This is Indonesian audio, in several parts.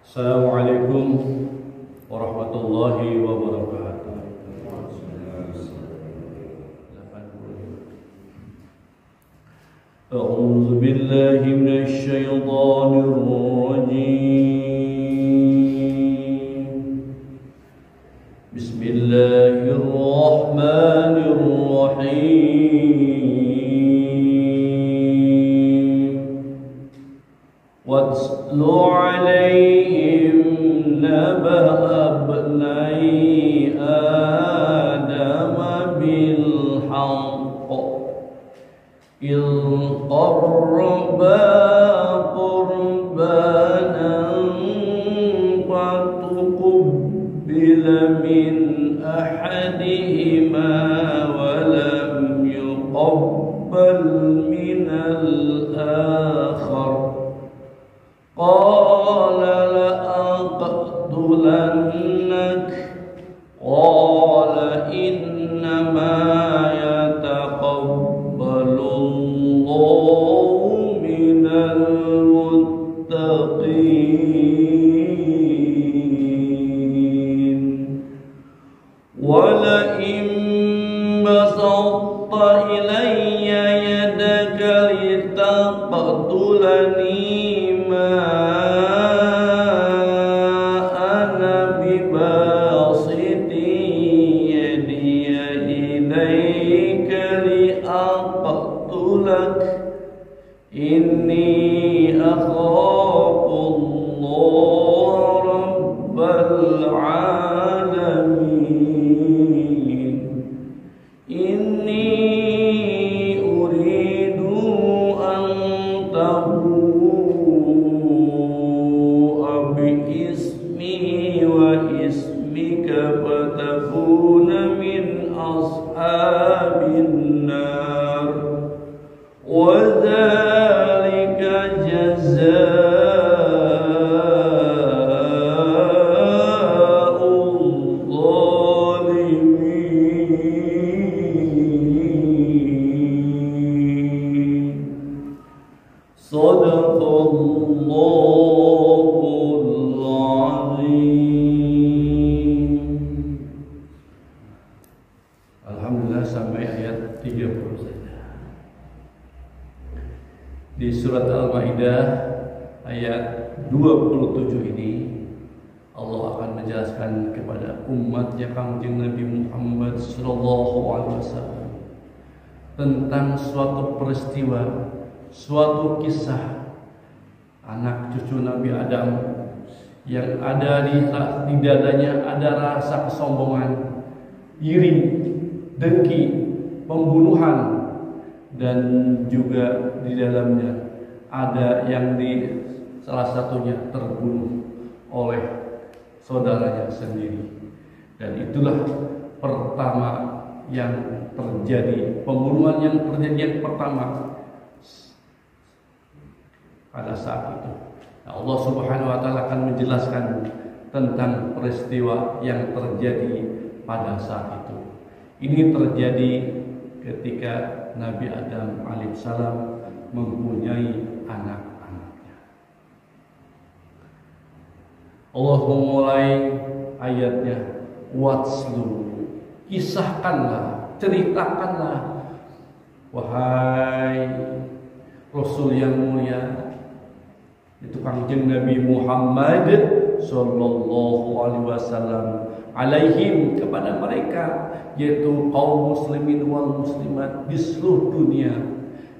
Assalamualaikum warahmatullahi wabarakatuh. A'udzu billahi minasy syaithanir rajim. Bismillahirrahmanirrahim. Watlu 'alaihim naba'a abnai Adam bil haqq إذ قربا قربانا فتقبل من أحدهما ولم يقبل من الآخر قال لأقتلنك قال إنما يتقبل الله من المتقين ولئن بسطت إلي يدك لتقتلني ما أنا بباسط يدي إليك لأقتلك إني أخاف الله رب العالمين إني أريد أن تبوء باسمي واسمك فتكون من أصحاب النار وذلك جزاء الظالمين صدق الله العظيم. Alhamdulillah sampai ayat 30 saja. Di surat Al-Maidah ayat 27 ini Allah akan menjelaskan kepada umatnya Kangjeng Nabi Muhammad sallallahu alaihi wasallam tentang suatu peristiwa, suatu kisah anak cucu Nabi Adam yang ada di dadanya ada rasa kesombongan, iri, dengki, pembunuhan, dan juga di dalamnya ada yang salah satunya terbunuh oleh saudaranya sendiri. Dan itulah pertama yang terjadi, pembunuhan yang terjadi yang pertama pada saat itu. Nah, Allah Subhanahu wa taala akan menjelaskan tentang peristiwa yang terjadi pada saat itu. Ini terjadi ketika Nabi Adam alaihissalam mempunyai anak-anaknya. Allah memulai ayatnya, watslu, kisahkanlah, ceritakanlah, wahai Rasul yang mulia, itu Kangjeng Nabi Muhammad sallallahu alaihi wasallam, alaihim, kepada mereka, yaitu kaum muslimin wal muslimat di seluruh dunia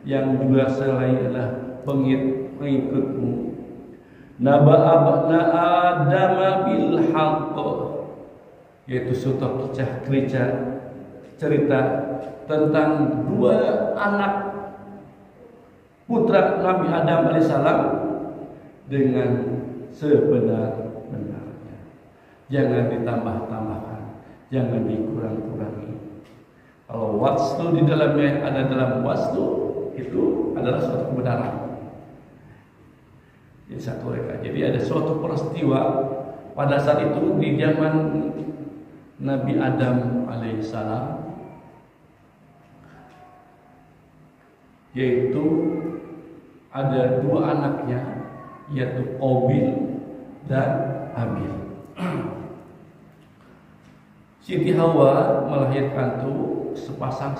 yang juga selain adalah pengikutmu. Naba'a abna Adam bil haqq, yaitu suatu kisah cerita tentang dua anak putra Nabi Adam alaihissalam dengan sebenar-benarnya. Jangan ditambah-tambahkan, jangan dikurang-kurangi. Kalau waslu di dalamnya ada dalam waslu, itu adalah suatu kebenaran. Jadi satu reka. Jadi ada suatu peristiwa pada saat itu di zaman Nabi Adam alaihissalam, yaitu ada dua anaknya, yaitu Qabil dan Habil. Siti Hawa melahirkan tuh sepasang.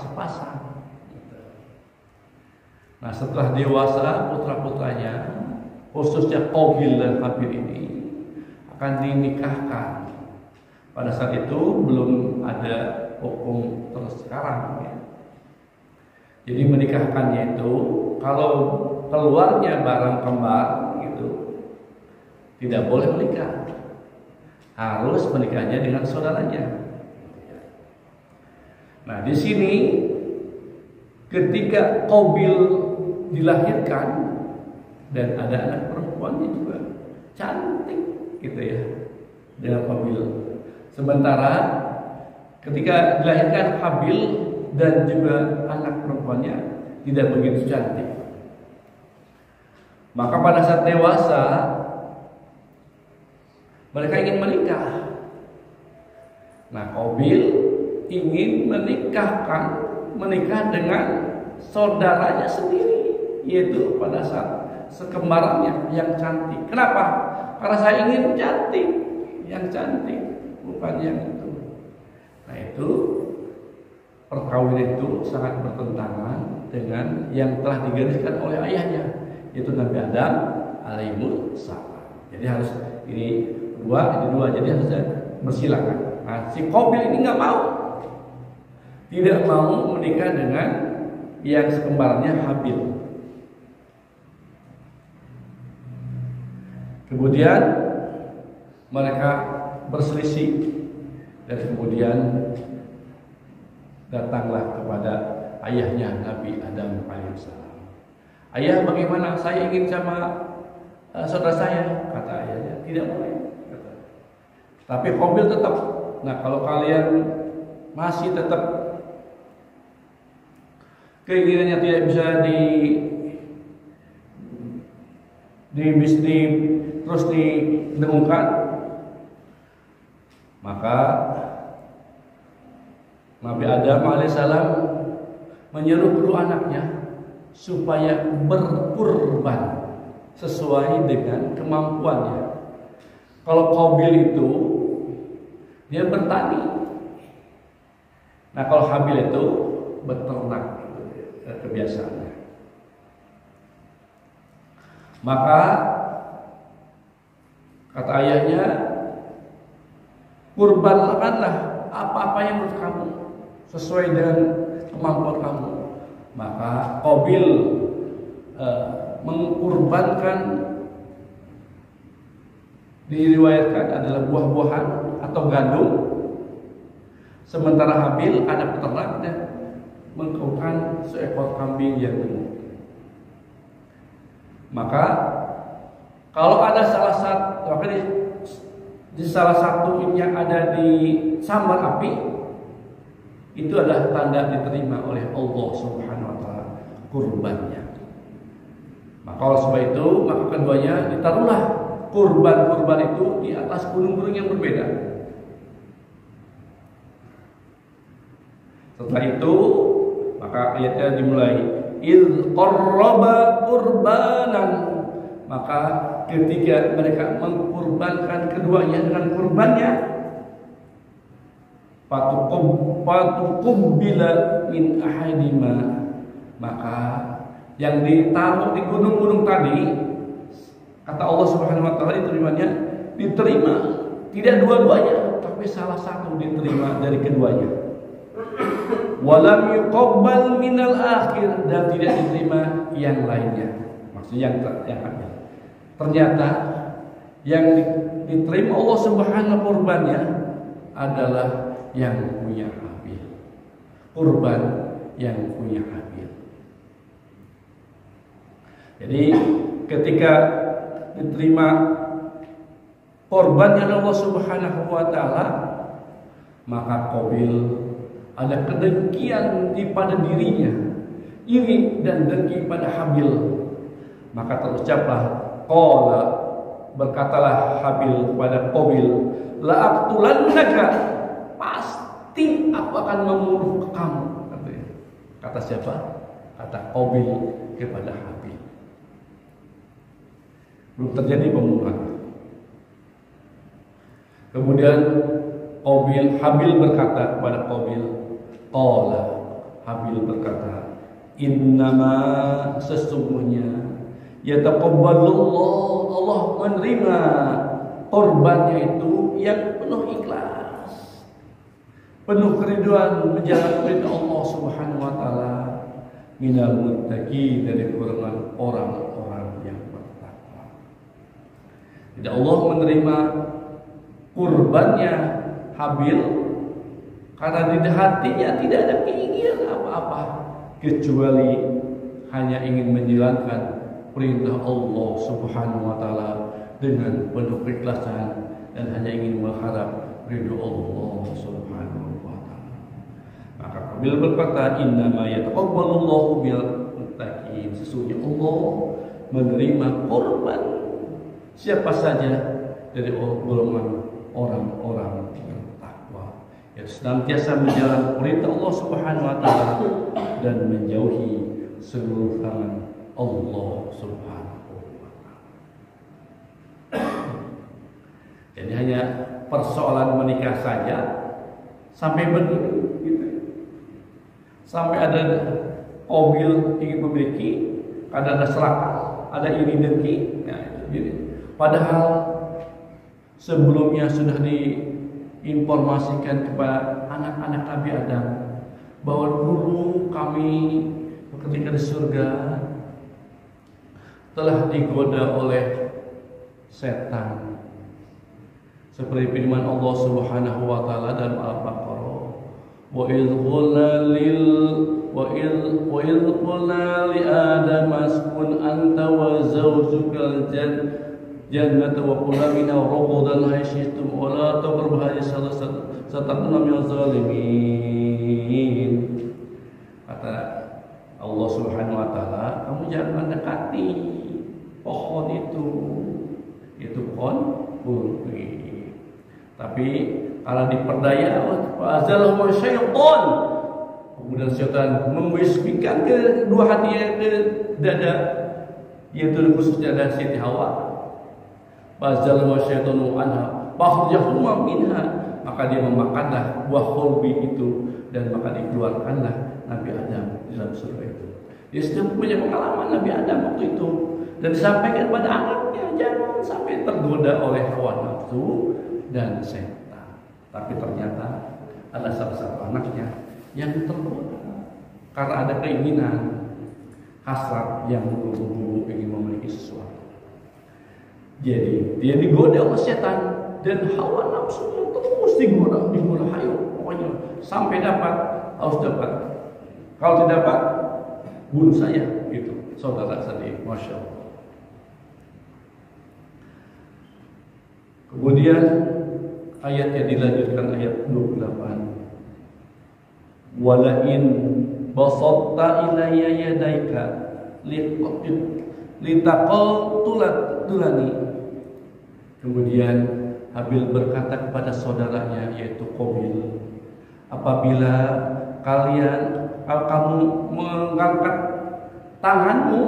Nah, setelah dewasa, putra-putranya, khususnya Qabil dan Habil ini akan dinikahkan. Pada saat itu belum ada hukum terus sekarang ya. Jadi menikahkannya itu kalau keluarnya barang kembar gitu tidak boleh menikah, harus menikahnya dengan saudaranya. Nah, di sini ketika Qabil dilahirkan dan ada anak perempuannya juga cantik gitu ya dengan Qabil. Sementara ketika dilahirkan Habil dan juga anak perempuannya tidak begitu cantik. Maka pada saat dewasa mereka ingin menikah. Nah, Qabil ingin menikah dengan saudaranya sendiri, yaitu pada saat sekembarannya yang cantik. Kenapa? Karena saya ingin cantik, yang cantik, bukan yang itu. Nah, itu perkawinan itu sangat bertentangan dengan yang telah digariskan oleh ayahnya, yaitu Nabi Adam alaihissalam. Jadi harus ini dua, jadi harus bersilakan. Nah, si Qabil ini nggak mau, tidak mau menikah dengan yang sekembarannya Habil. Kemudian mereka berselisih dan kemudian datanglah kepada ayahnya Nabi Adam alaihissalam. Ayah, bagaimana? Saya ingin sama saudara saya, kata ayahnya. Tidak boleh. Kata. Tapi Qabil tetap. Nah, kalau kalian masih tetap keinginannya tidak bisa terus didengungkan, maka Nabi Adam alaihissalam menyuruh kedua anaknya supaya berkurban sesuai dengan kemampuannya. Kalau Qabil itu dia bertani, nah kalau Habil itu beternak, kebiasaannya. Maka kata ayahnya, kurbankanlah apa-apa yang menurut kamu sesuai dengan kemampuan kamu. Maka Qabil mengkurbankan, diriwayatkan adalah buah-buahan atau gandum, sementara Habil anak peternak dan mengkurbankan seekor kambing yang gemuk. Maka kalau ada salah satu, di salah satu yang ada di sambar api, itu adalah tanda diterima oleh Allah Subhanahu wa taala kurbannya. Maka oleh sebab itu, maka keduanya ditaruhlah kurban-kurban itu di atas gunung-gunung yang berbeda. Setelah itu, maka ayatnya dimulai idz qarraba qurbanan. Maka ketika mereka mengkurbankan keduanya dengan kurbannya, fatuqubbila min ahadima, maka yang ditaruh di gunung-gunung tadi, kata Allah Subhanahu wa taala, diterima tidak dua-duanya, tapi salah satu diterima dari keduanya. Walam yuqabbal minal akhir, dan tidak diterima yang lainnya. Maksudnya yang ada. Ternyata yang diterima Allah Subhanahu kurbannya adalah yang punya Habil. Kurban yang punya Habil. Jadi ketika diterima korbannya Allah Subhanahu wa taala, maka Qabil ada kedengkian pada dirinya, iri dan dengki pada Habil. Maka terucaplah qala, berkatalah Habil kepada Qabil, la aqtulannaka, pasti aku akan membunuh kamu. Kata siapa? Kata Qabil kepada Habil. Belum terjadi pembunuhan. Kemudian Habil berkata kepada Qabil, qala, Habil berkata, innama, sesungguhnya, yataqabbalullah, Allah menerima korbannya itu yang penuh ikhlas, penuh keriduan, menjalankan perintah Allah Subhanahu wa taala, minal muttaqin, dari golongan orang-orang yang bertakwa. Tidak Allah menerima kurbannya Habil karena di hatinya tidak ada keinginan apa-apa kecuali hanya ingin menjalankan perintah Allah Subhanahu wa taala dengan penuh keikhlasan dan hanya ingin mengharap ridho Allah Subhanahu wa taala. Maka Habil berkata, innama yataqabbalullahu bil muttaqin, sesungguhnya Allah menerima korban siapa saja dari golongan orang-orang yang bertakwa, yang senantiasa menjalankan perintah Allah Subhanahu wa taala dan menjauhi seluruh larangan Allah Subhanahu wa taala. Jadi hanya persoalan menikah saja sampai begitu gitu. Sampai ada Qabil ingin memiliki, ada serakah, ada iri dengki, nah itu gitu. Padahal sebelumnya sudah diinformasikan kepada anak-anak Nabi Adam bahwa dulu kami ketika di surga telah digoda oleh setan, seperti firman Allah Subhanahu wa taala dalam Al-Baqarah, wa idz qulna li Adam askun anta wa zawjukal jannata wa kula minha ragadan haysyitum wa la taqrabu hadhihi satakuna minaz zalimin. Kata Allah Subhanahu wa taala, kamu jangan mendekati pohon itu pohon kursi. Tapi kalau diperdaya azalahum syaitan, kemudian syaitan membisikkan ke dua hatinya, ke dada, yaitu khususnya dada Siti Hawa. Bazalahum syaitanu anha fakhrajahuma minha, maka dia memakanlah buah khulbi itu dan maka dikeluarkanlah Nabi Adam di dalam surga itu. Dia sudah punya pengalaman Nabi Adam waktu itu dan disampaikan kepada anaknya, jangan sampai tergoda oleh hawa nafsu dan setan. Tapi ternyata ada salah satu anaknya yang tergoda karena ada keinginan hasrat yang menggebu-gebu ingin memiliki sesuatu. Jadi dia digoda oleh setan dan hawa nafsunya terus digoda, hayo pokoknya sampai dapat, harus dapat. Kalau tidak dapat, bunuh saya, gitu. Saudara sendiri, masya Allah. Kemudian ayat yang dilanjutkan ayat 28. Walain basatta ilayya yadaika litaqatulani. Kemudian Habil berkata kepada saudaranya yaitu Qabil, apabila kamu mengangkat tanganmu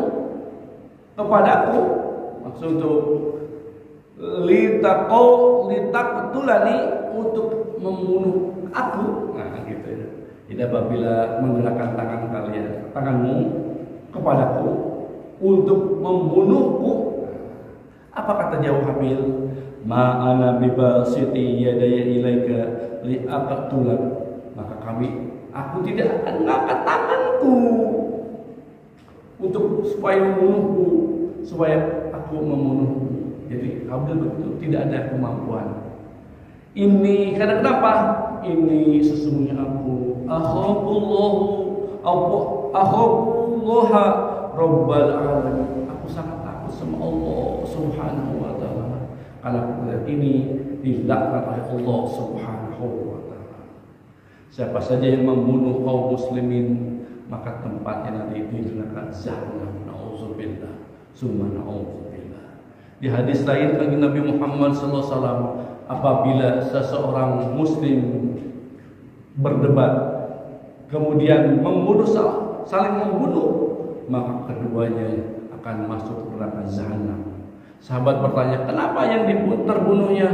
kepadaku, maksud untuk litaqatulani, untuk membunuh aku, nah gitu ya. Jadi apabila menggerakkan tanganmu kepadaku untuk membunuhku, apa kata jawab Habil? Ma ana bibasiti yadaya ilaika liaqtulak. Maka aku tidak akan mengangkat tanganku untuk supaya membunuhku, supaya aku membunuhku. Jadi Habil betul tidak ada kemampuan. Ini karena kenapa? Ini sesungguhnya aku akhafullaha rabbal alamin. Aku sangat takut sama Allah Subhanahu wa taala. Karena perbuatan ini dilaknat oleh Allah Subhanahu wa taala. Siapa saja yang membunuh kaum muslimin, maka tempatnya nanti di neraka jahanam. Nauzubillah, summa nauzubillah. Di hadis lain bagi Nabi Muhammad SAW, apabila seseorang muslim berdebat kemudian saling membunuh, maka keduanya akan masuk neraka jahanam. Sahabat bertanya, kenapa yang terbunuhnya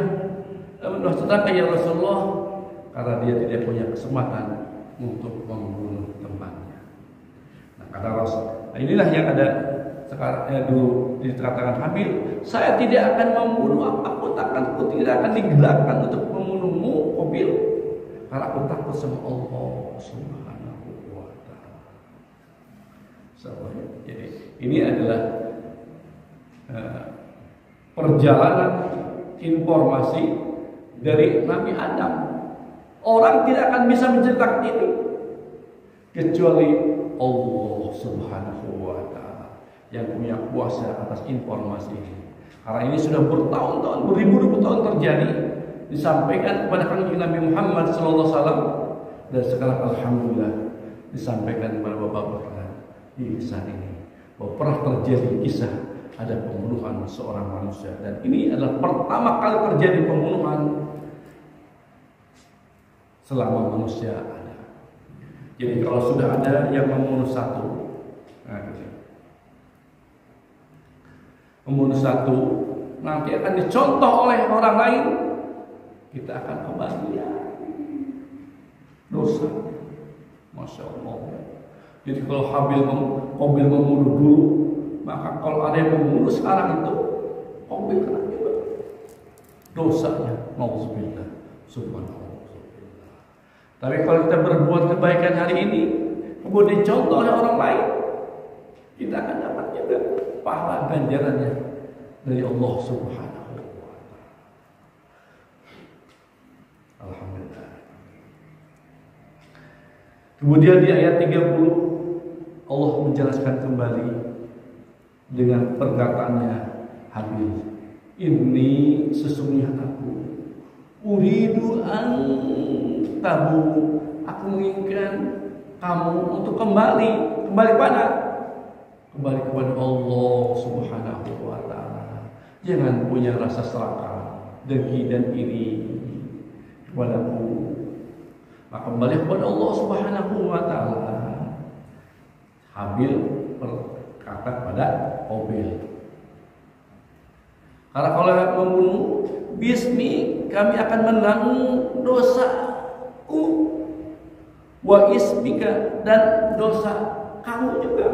sedangkan ya Rasulullah karena dia tidak punya kesempatan untuk membunuh temannya. Nah, kata Rasul, inilah yang ada sekarang dulu dikatakan Habil, saya tidak akan membunuh, aku tidak akan digerakkan untuk membunuhmu Qabil, karena aku takut sama Allah Subhanahu wa taala. Jadi ini adalah perjalanan informasi dari Nabi Adam. Orang tidak akan bisa menceritakan ini kecuali Allah Subhanahu wa taala yang punya kuasa atas informasi ini. Karena ini sudah bertahun-tahun, beribu-ribu tahun terjadi, disampaikan kepada kanjeng Nabi Muhammad sallallahu alaihi wasallam, dan sekarang alhamdulillah disampaikan kepada bapak-bapak di kisah ini bahwa pernah terjadi kisah ada pembunuhan seorang manusia, dan ini adalah pertama kali terjadi pembunuhan selama manusia ada. Jadi kalau sudah ada yang membunuh satu, nanti akan dicontoh oleh orang lain, kita akan kebahagiaan dosa. Masya Allah. Jadi kalau Qabil membunuh dulu, maka kalau ada yang membunuh sekarang itu, Qabil kena juga dosanya. Nauzubillah. Subhanallah. Tapi kalau kita berbuat kebaikan hari ini, kemudian dicontoh oleh orang lain, kita akan dapat juga pahala ganjarannya dari Allah Subhanahu wa taala. Alhamdulillah. Kemudian di ayat 30 Allah menjelaskan kembali dengan perkataannya Habil, ini sesungguhnya aku uridu an tabu, aku menginginkan kamu untuk kembali mana? Kembali kepada Allah Subhanahu wa taala. Jangan punya rasa serakah, dengki dan iri kepadaku. Maka kembali kepada Allah Subhanahu wa taala. Habil berkata kepada Qabil, karena kalau membunuh bismi, kami akan menanggung dosaku, wa ismika, dan dosa kamu juga.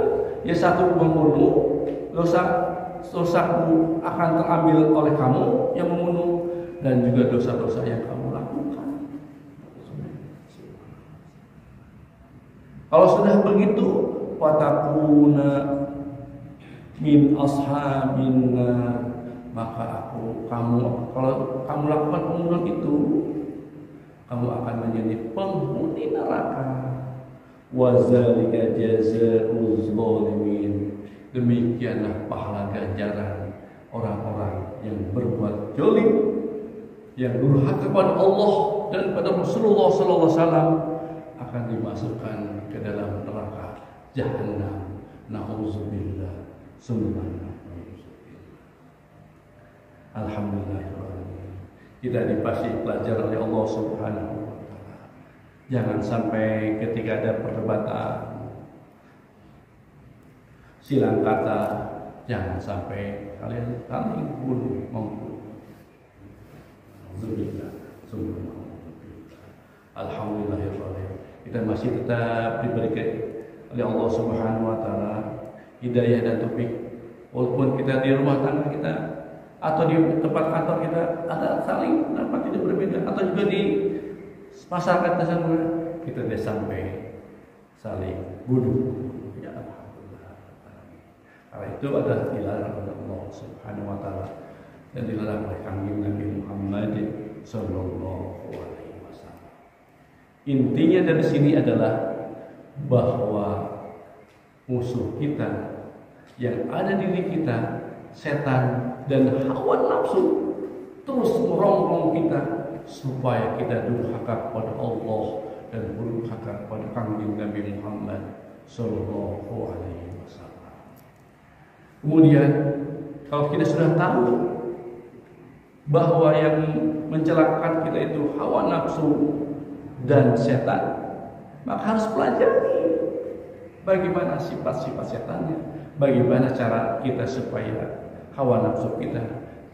Ya, satu membunuh, dosaku akan terambil oleh kamu yang membunuh, dan juga dosa-dosa yang kamu lakukan. Kalau sudah begitu, watakuna min ashabin nar, maka kalau kamu lakukan pembunuhan itu, kamu akan menjadi penghuni neraka. Wa zalika jazaa'uz zalimin, demikianlah pahala ganjaran orang-orang yang berbuat zalim, yang durhaka kepada Allah dan pada Rasulullah sallallahu alaihi wasallam, akan dimasukkan ke dalam neraka Jahannam. Nauzubillah. Alhamdulillah, kita dikasih pelajaran oleh Allah Subhanahu wa taala. Jangan sampai ketika ada perdebatan silang kata, jangan sampai kalian saling membunuh. Alhamdulillah, kita masih tetap diberikan oleh Allah Subhanahu wa taala hidayah dan taufik. Walaupun kita di rumah tangga kita atau di tempat kantor kita ada saling pendapat tidak berbeda, atau juga di masyarakat sana kita tidak sampai saling bunuh. Ya alhamdulillah. Karena itu adalah dilarang oleh Allah Subhanahu wa taala dan dilarang oleh kanjeng Nabi Muhammad sallallahu alaihi wasallam. Intinya dari sini adalah bahwa musuh kita yang ada di diri kita, setan dan hawa nafsu, terus merongrong kita supaya kita durhaka kepada Allah dan durhaka kepada kanjeng Nabi Muhammad sallallahu alaihi wasallam. Kemudian kalau kita sudah tahu bahwa yang mencelakakan kita itu hawa nafsu dan setan, maka harus pelajari bagaimana sifat-sifat setannya, bagaimana cara kita supaya hawa nafsu kita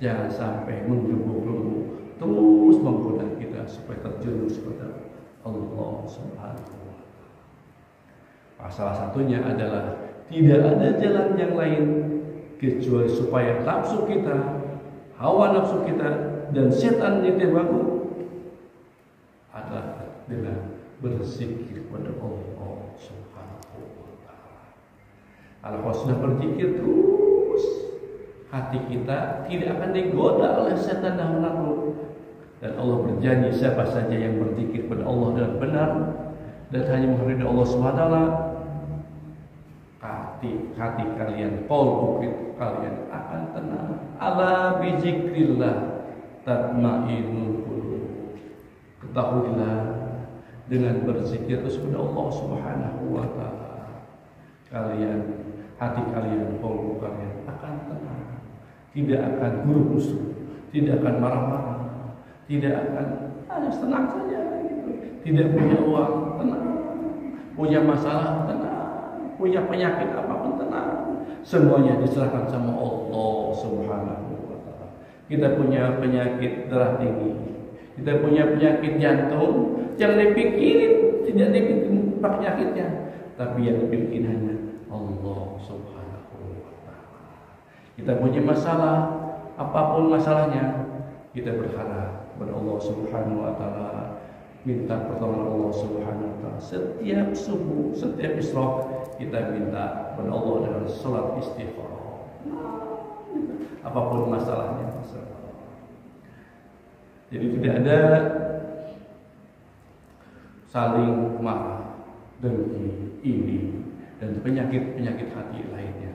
jangan sampai menggebu-gebu terus menggoda kita supaya terjerumus kepada Allah Subhanahu wa Ta'ala. Salah satunya adalah tidak ada jalan yang lain kecuali supaya nafsu kita, hawa nafsu kita, dan setan yang terbangun adalah dengan berzikir kepada Allah Subhanahu wa Ta'ala. Kalau sudah berzikir terus, hati kita tidak akan digoda oleh setan dan nafsu. Dan Allah berjanji, siapa saja yang berzikir kepada Allah dengan benar dan hanya menghargai Allah Subhanahu wa Ta'ala, hati kalian, qalbu kalian akan tenang. Ala bi zikrillah tatma'innul qulub. Ketahuilah, dengan berzikir kepada Allah Subhanahu wa Ta'ala, hati kalian, qalbu kalian akan tenang. Tidak akan guruk-gusu, tidak akan marah-marah, tidak akan tenang saja gitu. Tidak punya uang, tenang. Punya masalah, tenang. Punya penyakit apapun, tenang. Semuanya diserahkan sama Allah Subhanahu wa Ta'ala. Kita punya penyakit darah tinggi, kita punya penyakit jantung, jangan dipikirin, tidak dipikirin penyakitnya, tapi yang dipikirin hanya Allah Subhanahu wa Ta'ala. Kita punya masalah, apapun masalahnya, kita berharap kepada Allah Subhanahu wa Ta'ala, minta pertolongan Allah Subhanahu wa Ta'ala. Setiap subuh, setiap isyraq, kita minta kepada Allah dengan salat istigharah. Apapun masalahnya, jadi tidak ada saling marah, dengki, ini dan penyakit-penyakit hati lainnya.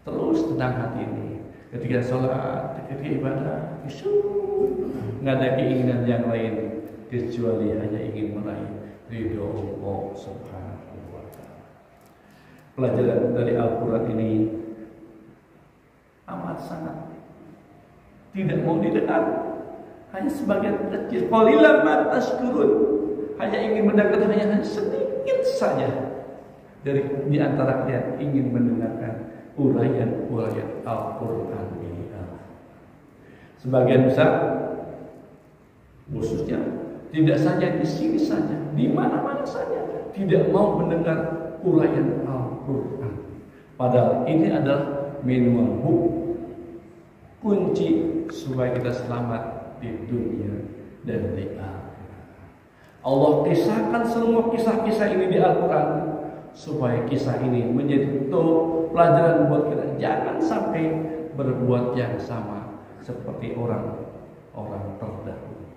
Terus tenang hati ini. Ketika sholat, ketika ibadah, nggak ada keinginan yang lain kecuali hanya ingin meraih ridho Allah Subhanahu wa Ta'ala. Pelajaran dari Al-Quran ini amat sangat tidak mau didengar, hanya sebagian kecil. Qalilan ma tashkurun, hanya ingin mendengar, hanya sedikit saja dari di antara kalian ingin mendengarkan uraian-uraian Al-Quran ini. Sebagian besar, khususnya tidak saja di sini saja, di mana-mana saja, tidak mau mendengar uraian Al-Quran. Padahal ini adalah manual book, kunci supaya kita selamat di dunia dan di akhirat. Allah kisahkan semua kisah-kisah ini di Al-Quran supaya kisah ini menjadi pelajaran buat kita. Jangan sampai berbuat yang sama seperti orang-orang terdahulu.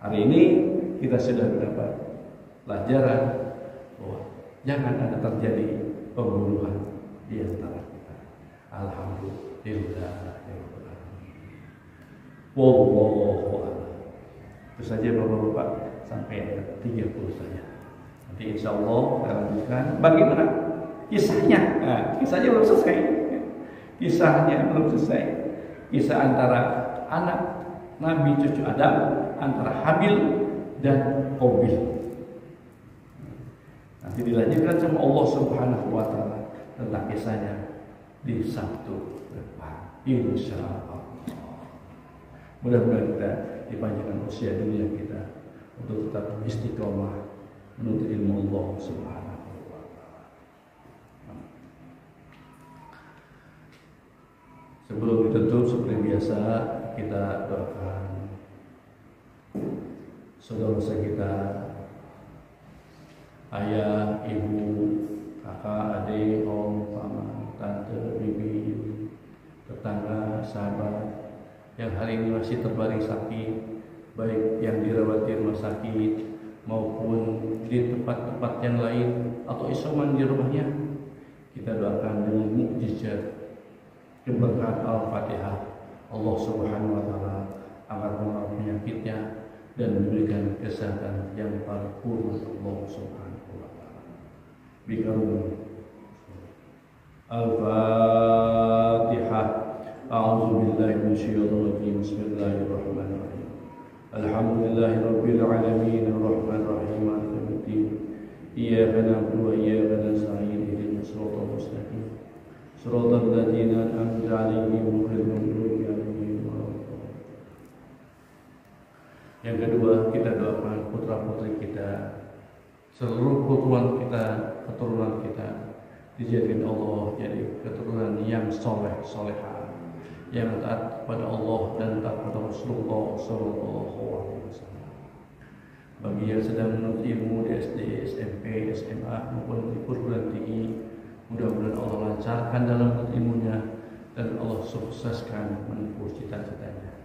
Hari ini kita sudah mendapat pelajaran bahwa jangan ada terjadi pembunuhan di antara kita. Alhamdulillah. Wallahu a'lam. Itu saja Bapak-bapak, sampai ayat 30 saja. Nanti insya Allah kita lanjutkan bagaimana kisahnya. Nah, kisahnya belum selesai. Kisahnya belum selesai. Kisah antara anak Nabi cucu Adam, antara Habil dan Qabil. Nanti dilanjutkan sama Allah Subhanahu wa Ta'ala tentang kisahnya di Sabtu depan, insya Allah. Mudah-mudahan kita dipanjangkan usia dunia kita untuk tetap istiqomah menuntut ilmu Allah Subhanahu wa Ta'ala. Sebelum ditutup, seperti biasa kita doakan saudara kita, ayah, ibu, kakak, adik, om, paman, tante, bibi, tetangga, sahabat yang hari ini masih terbaring sakit, baik yang dirawat di rumah sakit maupun di tempat-tempat yang lain atau isoman di rumahnya. Kita doakan dengan mukjizat keberkahan Al-Fatihah, Allah Subhanahu wa Ta'ala agar mengurangkan penyakitnya dan memberikan kesehatan yang paripurna Allah Subhanahu wa Ta'ala. Bikarun Al-Fatihah. A'udzu billahi minasyaitonir rajim. Bismillahirrahmanirrahim. Alhamdulillahi rabbil alamin arrahmanir rahim maliki yaumiddin. Iyyaka na'budu wa iyyaka nasta'in ihdinas siratal mustaqim. Shiratal ladzina an'amta 'alaihim ghairil maghdubi 'alaihim waladdallin. Yang kedua, kita doakan putra-putri kita, seluruh keturunan kita dijadikan Allah jadi keturunan yang soleh-solehah, yang taat kepada Allah dan taat kepada Rasulullah Sallallahu Alaihi Wasallam. Bagi yang sedang menuntut ilmu di SD, SMP, SMA maupun di perguruan tinggi, mudah-mudahan Allah lancarkan dalam menuntut ilmunya dan Allah sukseskan menempuh cita-citanya.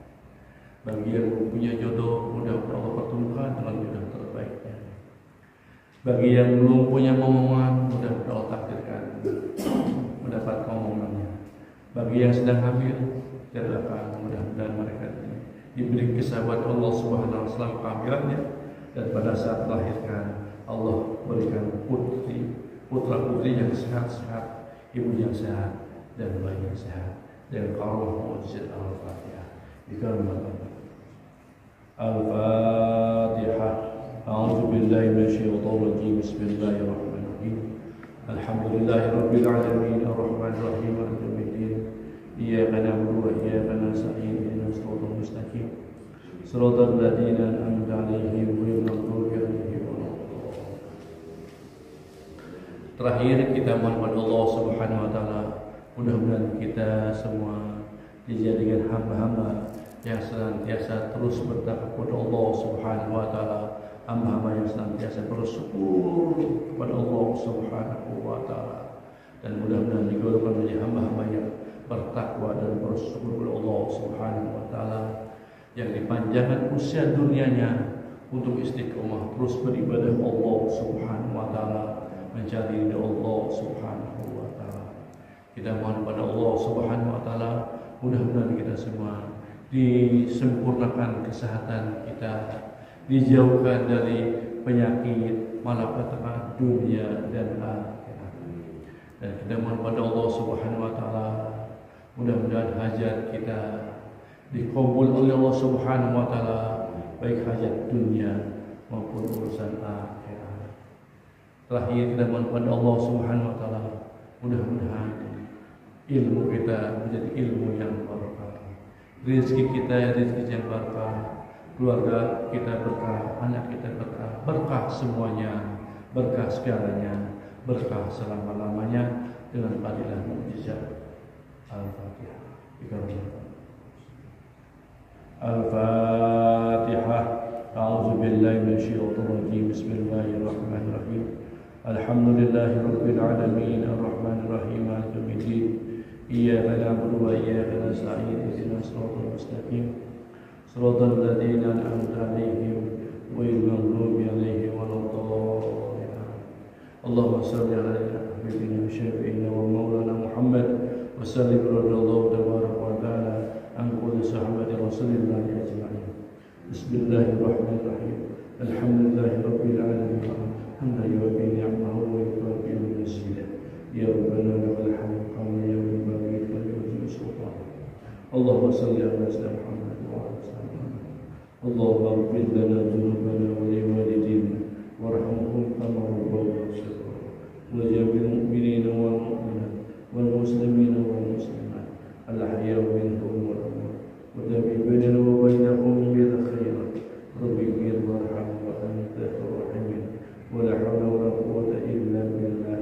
Bagi yang mempunyai jodoh, mudah-mudahan Allah pertemukan dengan jodoh terbaiknya. Bagi yang belum punya momongan, mudah-mudahan Allah takdirkan mendapat momongannya. Bagi yang sedang hamil, jadikan mudah-mudahan mereka diberi kesabaran Allah Subhanahu wa taala selama kehamilannya, dan pada saat melahirkan Allah berikan putra-putri yang sehat-sehat, ibu yang sehat dan bayi yang sehat, dan kalau mujizat Al-Fatihah. Al-Fatihah. A'udzu billahi minasyaitonir rajim. Bismillahirrahmanirrahim. Alhamdulillahirabbil alamin arrahmanir rahim maliki yaumiddin. Iyyaka na'budu wa iyyaka nasta'in ihdinas siratal mustaqim. Shiratal ladzina an'amta 'alaihim ghairil maghdubi 'alaihim waladdallin. Terakhir kita mohon kepada Allah Subhanahu wa taala, mudah-mudahan kita semua dijadikan hamba-hamba yang senantiasa terus bertakwa kepada Allah Subhanahu wa taala, hamba-hamba yang senantiasa bersyukur kepada Allah Subhanahu wa taala, dan mudah-mudahan digolongkan menjadi hamba-hamba yang bertakwa dan bersyukur kepada Allah Subhanahu wa taala, yang dipanjangkan usia dunianya untuk istiqomah terus beribadah Allah Subhanahu wa taala, mencari ridha Allah Subhanahu wa taala. Kita mohon kepada Allah Subhanahu wa taala, mudah-mudahan kita semua disempurnakan kesehatan kita, dijauhkan dari penyakit malapetaka dunia dan akhirat. Dan kita mohon kepada Allah Subhanahu wa taala, mudah-mudahan hajat kita dikabul oleh Allah Subhanahu wa taala, baik hajat dunia maupun urusan akhirat. Terakhir kita mohon kepada Allah Subhanahu wa taala, mudah-mudahan ilmu kita menjadi ilmu yang berkah, rezeki kita rezeki yang berkah, keluarga kita berkah, anak kita berkah, berkah semuanya, berkah segalanya, berkah selama-lamanya dengan padilah mukjizat. Al-Fatihah. Al-Fatihah. A'udzu billahi minasyaitonir rajim. Bismillahirrahmanirrahim. Alhamdulillahirabbil alamin arrahmanir rahim maliki yaumiddin. Iyyaka na'budu wa iyyaka nasta'in ihdinas siratal mustaqim. Shiratal ladzina an'amta 'alaihim ghairil maghdubi 'alaihim waladdallin. Allahumma shalli 'ala nabiyyina syafi'ina wa maulana Muhammad wa sallim radhiyallahu tabaraka wa ta'ala an kulli sahabati Rasulillah ajma'in. Bismillahirrahmanirrahim. Alhamdulillahirabbil alamin. Hamdan yuwaffi ni'amahu wa yukafi mazida. Ya Rabbana lakal hamd kama yanbaghi li wajhi sultanik. Allahumma shalli ala sayyidina Muhammad wa ala alihi. Allahumma ighfir lana dhunubana wa li walidina warhamhum kama rabbawna shaghira. Wa jami'il mu'minina wal mu'minat wal muslimina wal muslimat al-ahya'i minhum wal amwat wa tabi bainana wa bainahum bil khair. Rabbi ighfir warham wa anta khairur rahimin. Wa la hawla wa la quwwata illa billahi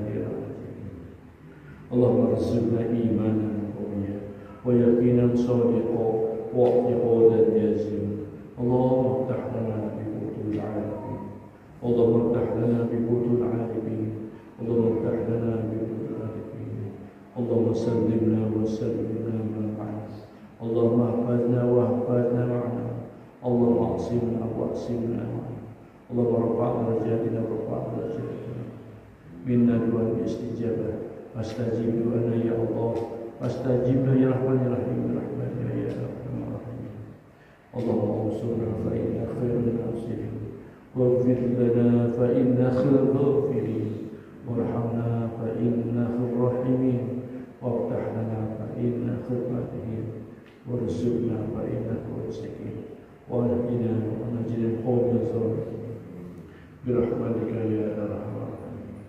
Allahumma arzuqna imanan qawiyyan wa yaqinan sadiqan wa i'tiqadan jazima. Allahumma iftah lana bi futuhil arifin. Allahumma iftah lana bi futuhil arifin. Allahumma iftah lana bi futuhil arifin. Allahumma sallimna wa sallimna ma'ana. Allahumma hafazna wa hafazna ma'ana. Allahumma aqsimna wa aqsimna ma'ana. Allahumma rafa'na rajatina wa rafa'na rajatina. Minna du'a istijabah. Astajib doana ya Allah, astajibna ya Rahman ya Rahim, rahmatnya ya Rahman Rahim. Allahumma ansurna fa inna khairan nasirin, waghfir lana fa inna khairal ghafirin, warhamna fa inna khairar rahimin, waftah lana fa inna khairal fatihin, warzuqna fa inna khairal sakin, wa ahdina wa najina qawlan salihin. Birahmatika ya Arhamar Rahimin.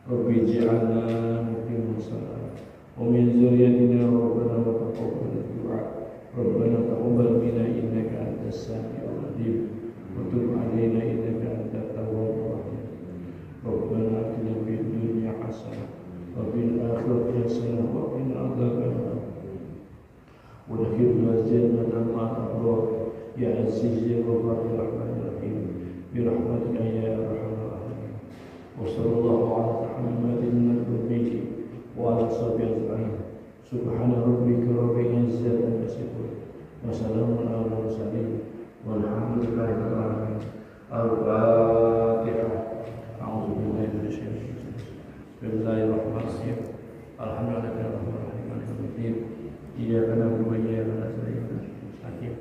Rabbi ij'alna muqimas shalah wa min dzurriyyatina rabbana wa taqabbal du'a. Rabbana taqabbal minna innaka antas samiul 'alim وتب علينا إنك أنت التواب الرحيم. ربنا آتنا في الدنيا حسنة وفي الآخرة حسنة وقنا عذاب النار وادخلنا الجنة مع الأبرار يا عزيز يا غفار يا رحمن الرحيم برحمتك يا أرحم الراحمين. وصلى الله على محمد النبي وعلى صحبه أجمعين. سبحان ربك رب العزة عما يصفون وسلام على المرسلين والحمد لله رب العالمين. الفاتحة. أعوذ بالله من الشيطان الرجيم. بسم الله الرحمن الرحيم. الحمد لله رب العالمين مالك يوم الدين. إياك نعبد وإياك نستعين المستقيم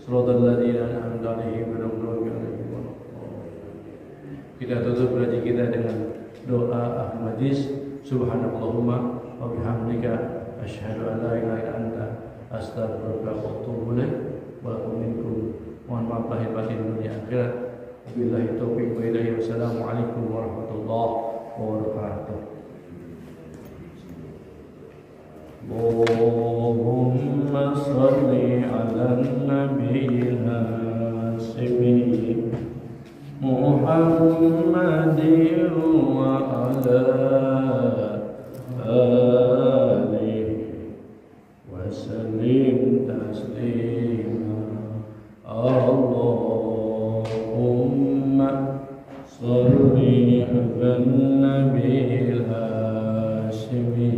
صراط الذين أنعمت عليهم غير المغضوب عليهم ولا الضالين. Kita tutup ngaji kita dengan doa akhir majlis. Subhanallahumma wa bihamdika asyhadu an la ilaha illa anta astaghfiruka wa atubu ilaik. Wa lakum minkum. Mohon maaf lahir batin dunia akhirat. Wabillahi taufiq wa hidayah. Wassalamualaikum warahmatullahi wabarakatuh. Allahumma salli ala nabiyil hashimi Muhammadin wa ala alihi wa sallim taslima. Allahumma salli ala nabiyil hashimi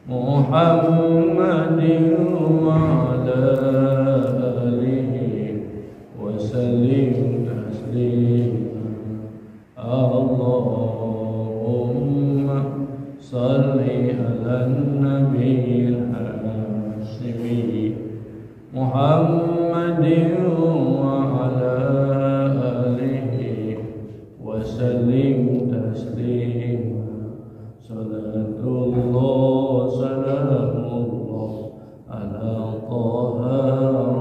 Muhammadin wa ala alihi wa sallim taslima. Allahumma salli ala nabiyil hashimi Muhammadin wa ala alihi wa sallim taslima. Salatullah salamullah ala taha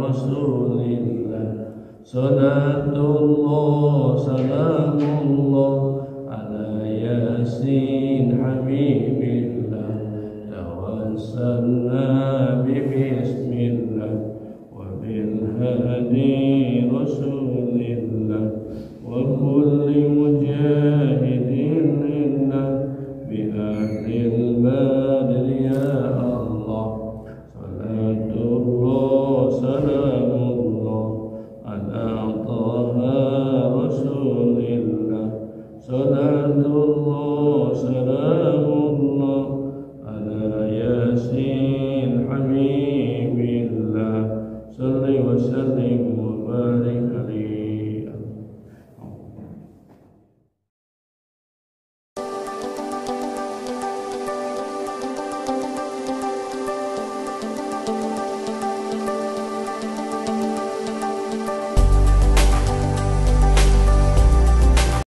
rasulillah. Salatullah salamullah ala yasin habibillah. Tawassalna bismillah wa bil hadi rasulillah wa kulli mujahidin lillah bi'ahdil badri ya Allah. Salatullah salamullah ala taha rasulillah. Salatullah salamullah